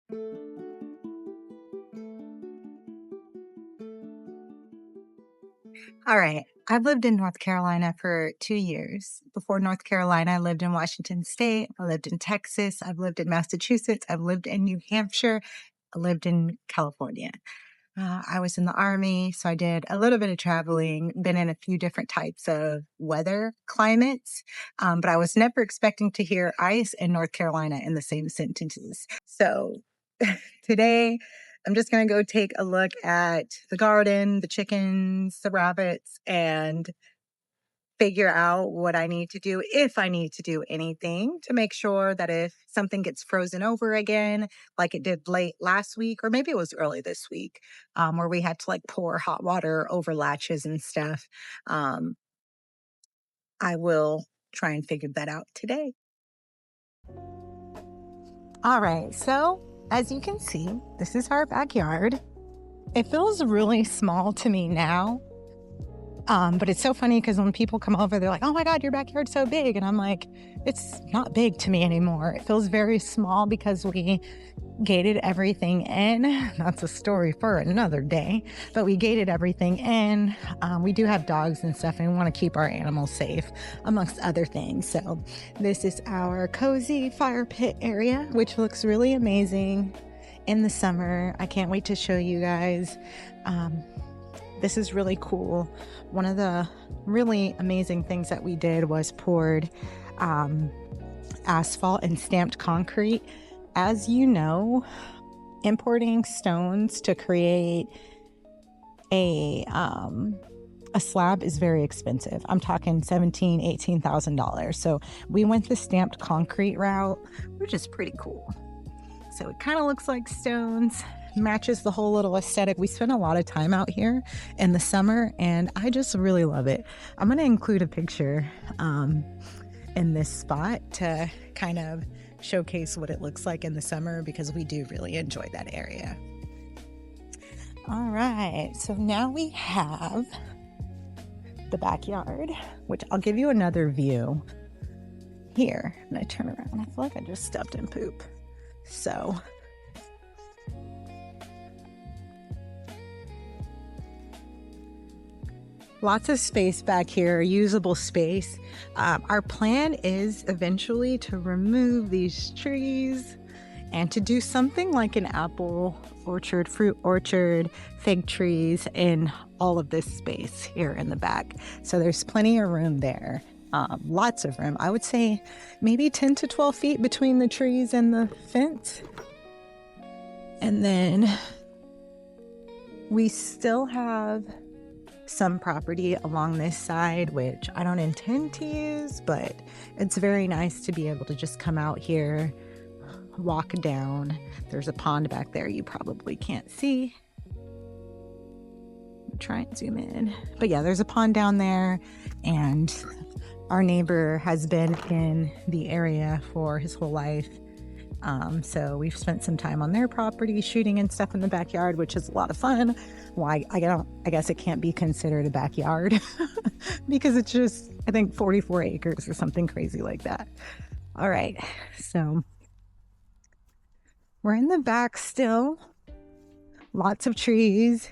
All right. I've lived in North Carolina for 2 years. Before North Carolina, I lived in Washington State. I lived in Texas. I've lived in Massachusetts. I've lived in New Hampshire. I lived in California. I was in the Army, so I did a little bit of traveling, been in a few different types of weather climates, but I was never expecting to hear ice and North Carolina in the same sentences. So today, I'm just going to go take a look at the garden, the chickens, the rabbits, and figure out what I need to do, if I need to do anything to make sure that if something gets frozen over again, like it did late last week, or maybe it was early this week, where we had to like pour hot water over latches and stuff. Um, I will try and figure that out today. All right. So as you can see, this is our backyard. It feels really small to me now. But it's so funny because when people come over, they're like, oh my God, your backyard's so big. And I'm like, it's not big to me anymore. It feels very small because we gated everything in. That's a story for another day, but we gated everything in. We do have dogs and stuff, and we want to keep our animals safe, amongst other things. So this is our cozy fire pit area, which looks really amazing in the summer. I can't wait to show you guys. This is really cool. One of the really amazing things that we did was poured asphalt and stamped concrete. As you know, importing stones to create a slab is very expensive. I'm talking $17,000, $18,000. So we went the stamped concrete route, which is pretty cool. So it kind of looks like stones, matches the whole little aesthetic. We spend a lot of time out here in the summer, and I just really love it. I'm going to include a picture in this spot to kind of showcase what it looks like in the summer, because we do really enjoy that area. All right, so now we have the backyard, which I'll give you another view here. And I turn around, I feel like I just stepped in poop. So lots of space back here, usable space. Our plan is eventually to remove these trees and to do something like an apple orchard, fruit orchard, fig trees in all of this space here in the back. So there's plenty of room there. Lots of room. I would say maybe 10 to 12 feet between the trees and the fence. And then we still have some property along this side, which I don't intend to use, but it's very nice to be able to just come out here, walk down. There's a pond back there you probably can't see. Try and zoom in. But yeah, there's a pond down there, and our neighbor has been in the area for his whole life. So we've spent some time on their property shooting and stuff in the backyard, which is a lot of fun. Why, I guess it can't be considered a backyard because it's just, I think 44 acres or something crazy like that. All right. So we're in the back still. Lots of trees.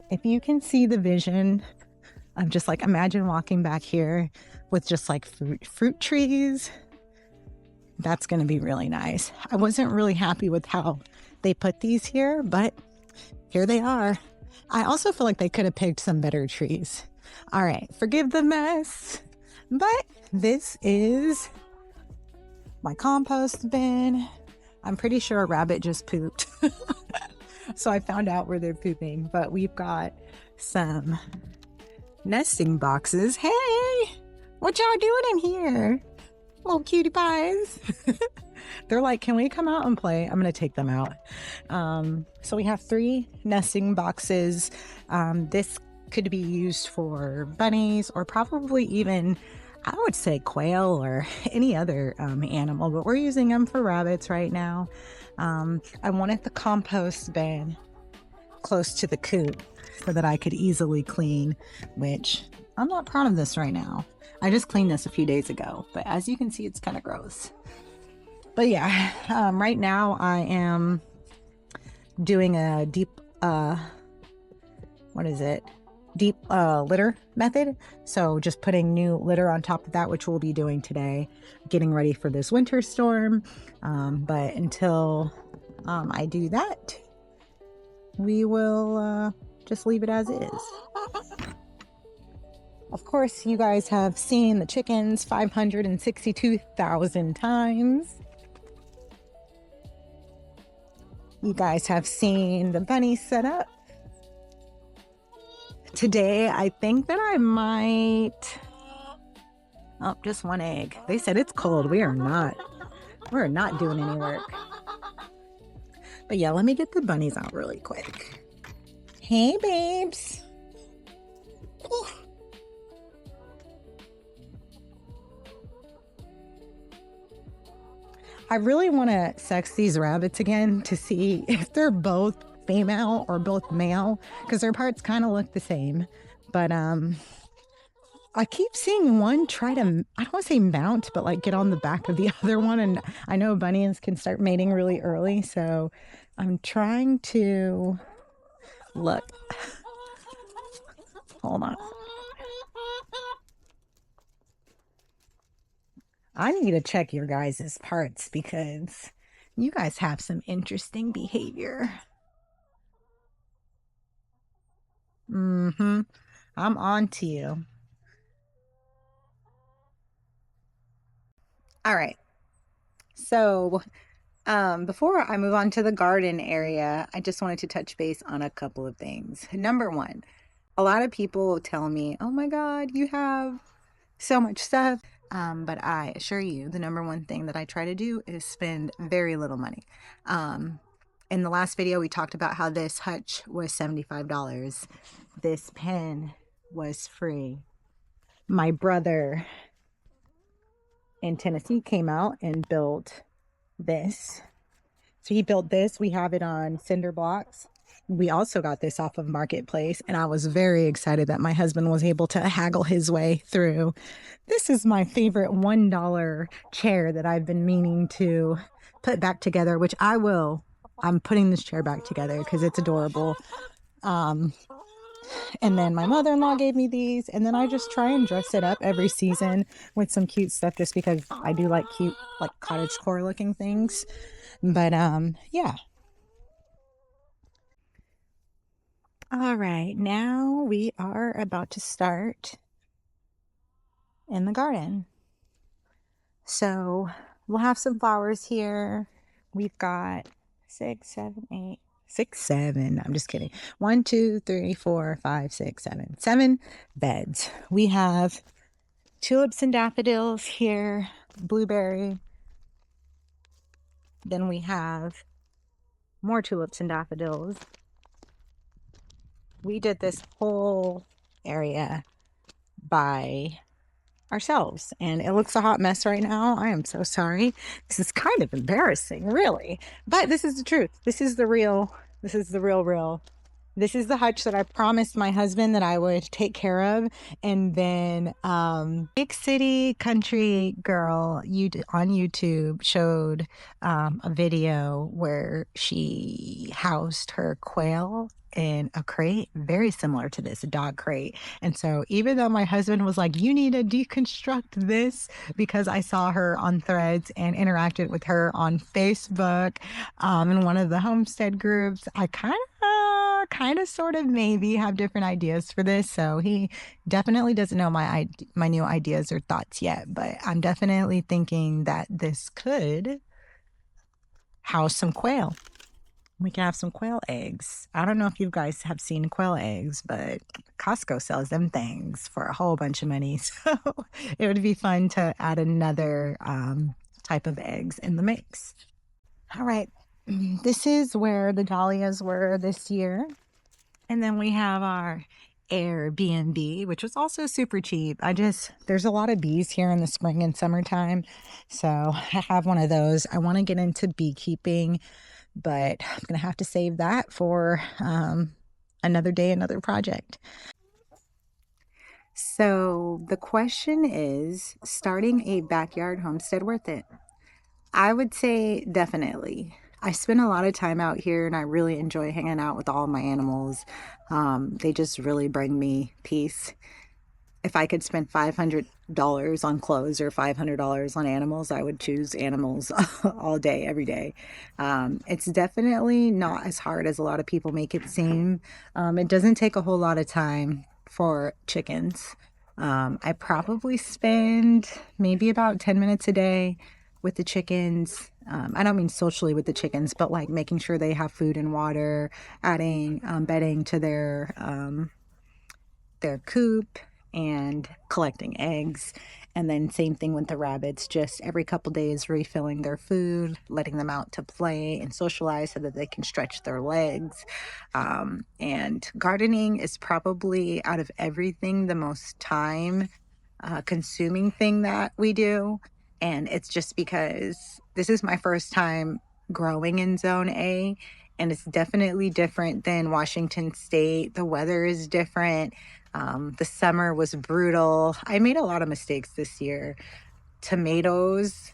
If you can see the vision of just like, imagine walking back here with just like fruit trees. That's going to be really nice. I wasn't really happy with how they put these here, but here they are. I also feel like they could have picked some better trees. All right, forgive the mess, but this is my compost bin. I'm pretty sure a rabbit just pooped. So I found out where they're pooping, but we've got some nesting boxes. Hey, what y'all doing in here? Little cutie pies. They're like, can we come out and play? I'm going to take them out. So we have 3 nesting boxes. This could be used for bunnies, or probably even, I would say, quail or any other animal, but we're using them for rabbits right now. I wanted the compost bin close to the coop so that I could easily clean, which I'm not proud of this right now. I just cleaned this a few days ago, but as you can see, it's kind of gross. But yeah, right now I am doing a deep, deep litter method. So just putting new litter on top of that, which we'll be doing today, getting ready for this winter storm. But until I do that, we will just leave it as is. Of course, you guys have seen the chickens 562,000 times. You guys have seen the bunnies set up. Today, I think that I might... Oh, just one egg. They said it's cold. We're not doing any work. But yeah, let me get the bunnies out really quick. Hey, babes. Ooh. I really want to sex these rabbits again to see if they're both female or both male, because their parts kind of look the same. But I keep seeing one try to, I don't want to say mount, but like get on the back of the other one. And I know bunnies can start mating really early, so I'm trying to look. Hold on. I need to check your guys' parts because you guys have some interesting behavior. I'm on to you. All right. So before I move on to the garden area, I just wanted to touch base on a couple of things. Number one, a lot of people tell me, oh my God, you have so much stuff. But I assure you, the number one thing that I try to do is spend very little money. In the last video, we talked about how this hutch was $75. This pen was free. My brother in Tennessee came out and built this. So he built this. We have it on cinder blocks. We also got this off of Marketplace, and I was very excited that my husband was able to haggle his way through. This is my favorite $1 chair that I've been meaning to put back together, which I will. I'm putting this chair back together because it's adorable. And then my mother-in-law gave me these, and then I just try and dress it up every season with some cute stuff just because I do like cute, like cottagecore looking things. But yeah. All right, now we are about to start in the garden. So we'll have some flowers here. We've got 6, 7, 8, 6, 7. I'm just kidding. 1, 2, 3, 4, 5, 6, 7. 7 beds. We have tulips and daffodils here, blueberry. Then we have more tulips and daffodils. We did this whole area by ourselves, and it looks a hot mess right now. I am so sorry. This is kind of embarrassing, really, but this is the truth. This is the real. This is the real. This is the hutch that I promised my husband that I would take care of. And then big city country girl on YouTube showed a video where she housed her quail in a crate very similar to this, a dog crate. And so even though my husband was like, you need to deconstruct this, because I saw her on Threads and interacted with her on Facebook in one of the Homestead groups, I kind of sort of maybe have different ideas for this. So he definitely doesn't know my new ideas or thoughts yet, but I'm definitely thinking that this could house some quail. We can have some quail eggs. I don't know if you guys have seen quail eggs, but Costco sells them things for a whole bunch of money. So it would be fun to add another type of eggs in the mix. All right. This is where the dahlias were this year. And then we have our Airbnb, which was also super cheap. There's a lot of bees here in the spring and summertime. So I have one of those. I want to get into beekeeping, but I'm going to have to save that for another day, another project. So the question is, starting a backyard homestead worth it? I would say definitely. I spend a lot of time out here and I really enjoy hanging out with all my animals. They just really bring me peace. If I could spend $500 on clothes or $500 on animals, I would choose animals all day, every day. It's definitely not as hard as a lot of people make it seem. It doesn't take a whole lot of time for chickens. I probably spend maybe about 10 minutes a day with the chickens. I don't mean socially with the chickens, but like making sure they have food and water, adding bedding to their coop and collecting eggs. And then same thing with the rabbits, just every couple days refilling their food, letting them out to play and socialize so that they can stretch their legs. And gardening is probably, out of everything, the most time consuming thing that we do. And it's just because this is my first time growing in Zone A, and it's definitely different than Washington State. The weather is different. The summer was brutal. I made a lot of mistakes this year. Tomatoes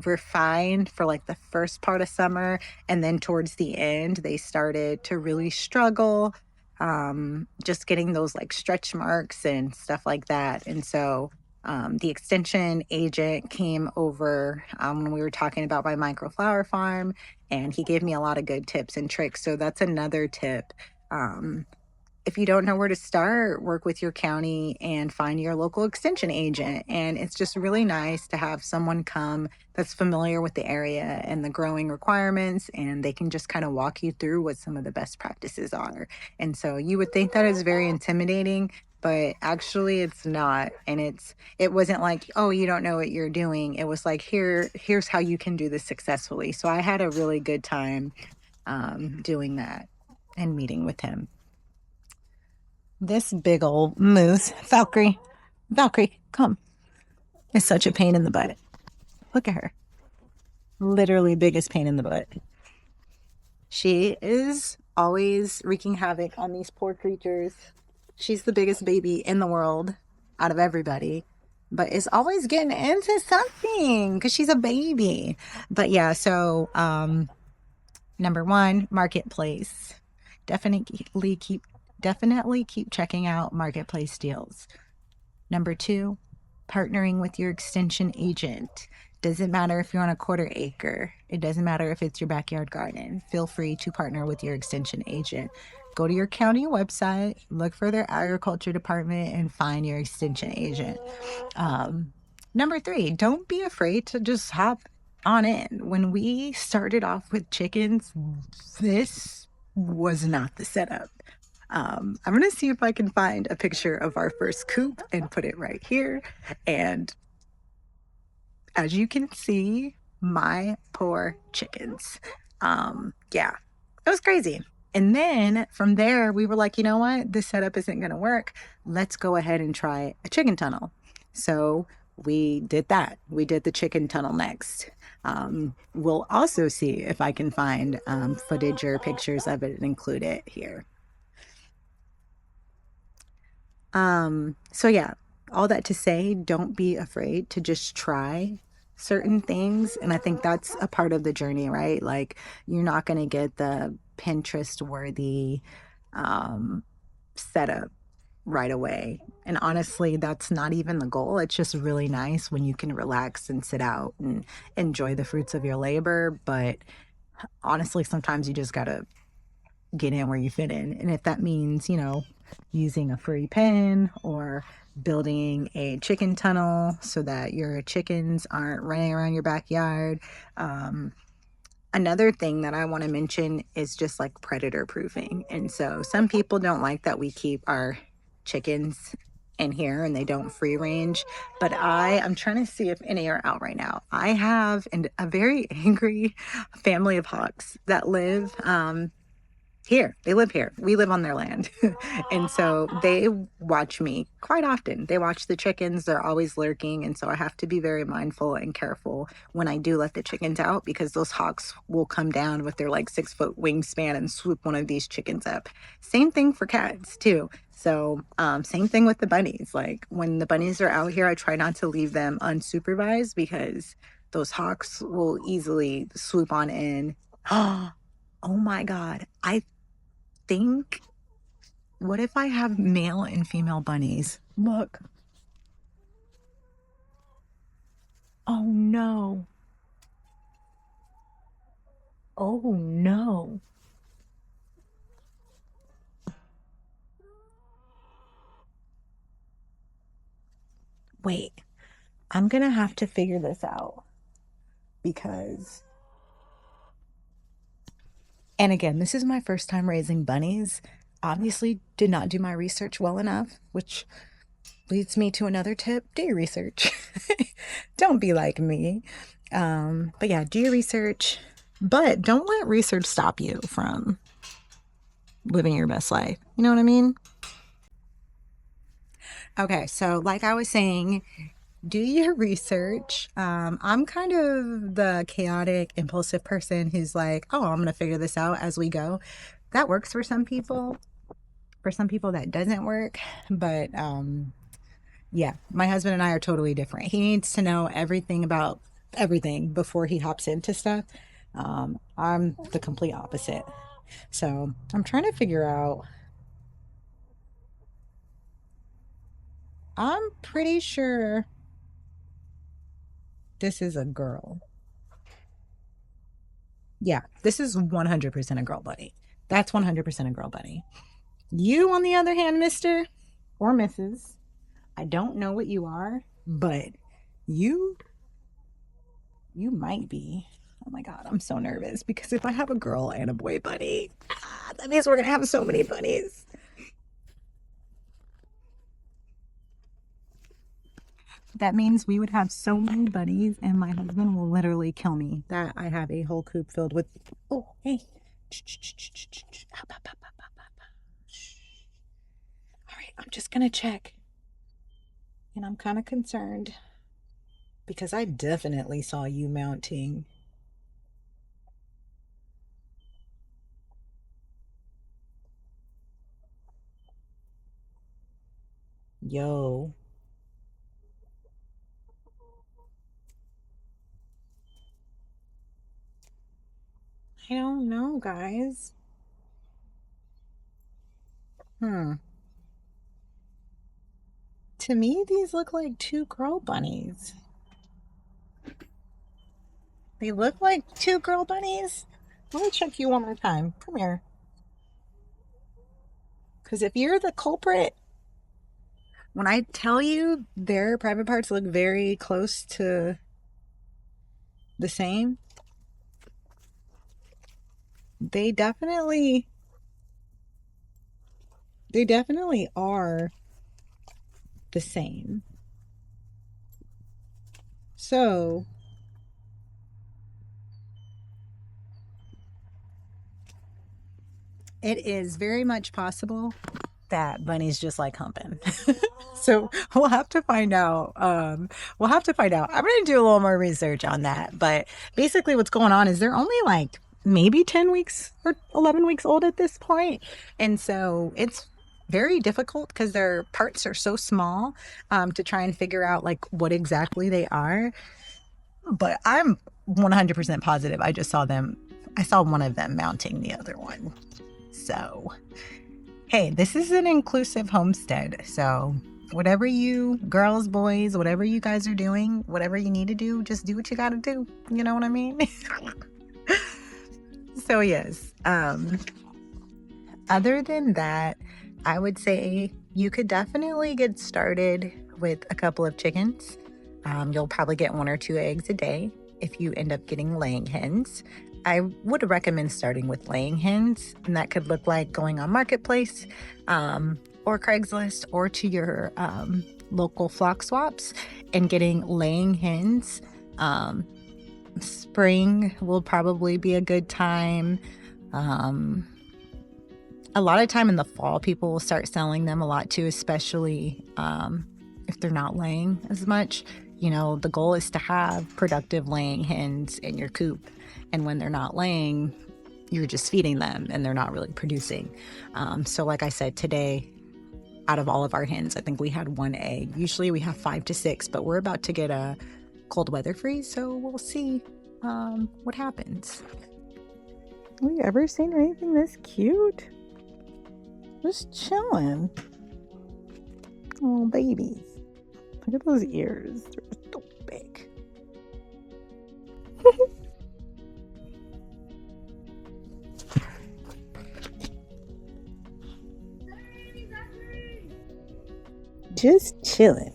were fine for like the first part of summer, and then towards the end, they started to really struggle. Just getting those like stretch marks and stuff like that. And so the extension agent came over when we were talking about my microflower farm, and he gave me a lot of good tips and tricks. So that's another tip. Um, if you don't know where to start, work with your county and find your local extension agent. And it's just really nice to have someone come that's familiar with the area and the growing requirements, and they can just kind of walk you through what some of the best practices are. And so you would think that is very intimidating, but actually it's not. And it wasn't like, oh, you don't know what you're doing. It was like, here's how you can do this successfully. So I had a really good time doing that and meeting with him. This big old moose, Valkyrie, come. It's such a pain in the butt. Look at her. Literally biggest pain in the butt. She is always wreaking havoc on these poor creatures. She's the biggest baby in the world out of everybody, but is always getting into something because she's a baby. But yeah, so number one, marketplace. Definitely keep checking out marketplace deals. Number two, partnering with your extension agent. Doesn't matter if you're on a quarter acre. It doesn't matter if it's your backyard garden. Feel free to partner with your extension agent. Go to your county website, look for their agriculture department, and find your extension agent. Number three, don't be afraid to just hop on in. When we started off with chickens, this was not the setup. I'm going to see if I can find a picture of our first coop and put it right here. And as you can see, my poor chickens. Yeah, it was crazy. And then from there, we were like, you know what? This setup isn't going to work. Let's go ahead and try a chicken tunnel. So we did that. We did the chicken tunnel next. We'll also see if I can find footage or pictures of it and include it here. So yeah, all that to say, don't be afraid to just try certain things. And I think that's a part of the journey, right? Like, you're not going to get the Pinterest worthy setup right away. And honestly, that's not even the goal. It's just really nice when you can relax and sit out and enjoy the fruits of your labor. But honestly, sometimes you just got to get in where you fit in. And if that means, using a furry pen or building a chicken tunnel so that your chickens aren't running around your backyard. Another thing that I want to mention is just like predator proofing. And so some people don't like that we keep our chickens in here and they don't free range, but I'm trying to see if any are out right now. I have a very angry family of hawks that live here. They live here. We live on their land. And so they watch me quite often. They watch the chickens. They're always lurking. And so I have to be very mindful and careful when I do let the chickens out, because those hawks will come down with their like 6-foot wingspan and swoop one of these chickens up. Same thing for cats too. So same thing with the bunnies. Like, when the bunnies are out here, I try not to leave them unsupervised because those hawks will easily swoop on in, Oh my God. I think, what if I have male and female bunnies? Look. Oh no. Oh no. Wait, I'm gonna have to figure this out because, and again, this is my first time raising bunnies. Obviously, did not do my research well enough, which leads me to another tip: do your research. Don't be like me. But yeah, do your research, but don't let research stop you from living your best life. You know what I mean? Okay, so like I was saying, do your research. I'm kind of the chaotic, impulsive person who's like, oh, I'm going to figure this out as we go. That works for some people. For some people, that doesn't work. But yeah, my husband and I are totally different. He needs to know everything about everything before he hops into stuff. I'm the complete opposite. So I'm trying to figure out. I'm pretty sure this is a girl. Yeah, this is 100% a girl bunny. That's 100% a girl bunny. You, on the other hand, mister or Mrs., I don't know what you are, but you you might be. Oh my God, I'm so nervous because if I have a girl and a boy bunny, that means we're gonna have so many bunnies. That means we would have so many bunnies, and my husband will literally kill me that I have a whole coop filled with. Oh, hey. All right, I'm just gonna check. And I'm kind of concerned because I definitely saw you mounting. Yo, I don't know, guys. Hmm. To me, these look like two girl bunnies. They look like two girl bunnies. Let me check you one more time. Come here. Because if you're the culprit, when I tell you their private parts look very close to the same, they definitely they definitely are the same. So it is very much possible that bunnies just like humping. So we'll have to find out. We'll have to find out. I'm gonna do a little more research on that. But basically, what's going on is they're only like maybe 10 weeks or 11 weeks old at this point, and so it's very difficult because their parts are so small to try and figure out like what exactly they are. But I'm 100% positive. I just saw them. I saw one of them mounting the other one. So hey, this is an inclusive homestead. So, whatever you girls, boys, whatever you guys are doing, whatever you need to do, just do what you got to do. You know what I mean? So, yes. Other than that, I would say you could definitely get started with a couple of chickens. You'll probably get 1 or 2 eggs a day if you end up getting laying hens. I would recommend starting with laying hens, and that could look like going on Marketplace or Craigslist or to your local flock swaps and getting laying hens. Spring will probably be a good time. A lot of time in the fall, people will start selling them a lot too, especially if they're not laying as much. You know, the goal is to have productive laying hens in your coop. And when they're not laying, you're just feeding them and they're not really producing. So like I said, today, out of all of our hens, I think we had 1 egg. Usually we have 5 to 6, but we're about to get a cold weather freeze. So we'll see what happens. Have you ever seen anything this cute? Just chilling. Oh, babies. Look at those ears. They're so big. Just chilling.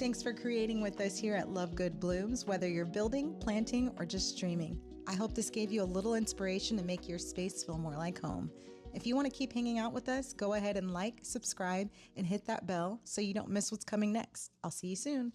Thanks for creating with us here at Love Good Blooms, whether you're building, planting, or just streaming. I hope this gave you a little inspiration to make your space feel more like home. If you want to keep hanging out with us, go ahead and like, subscribe, and hit that bell so you don't miss what's coming next. I'll see you soon.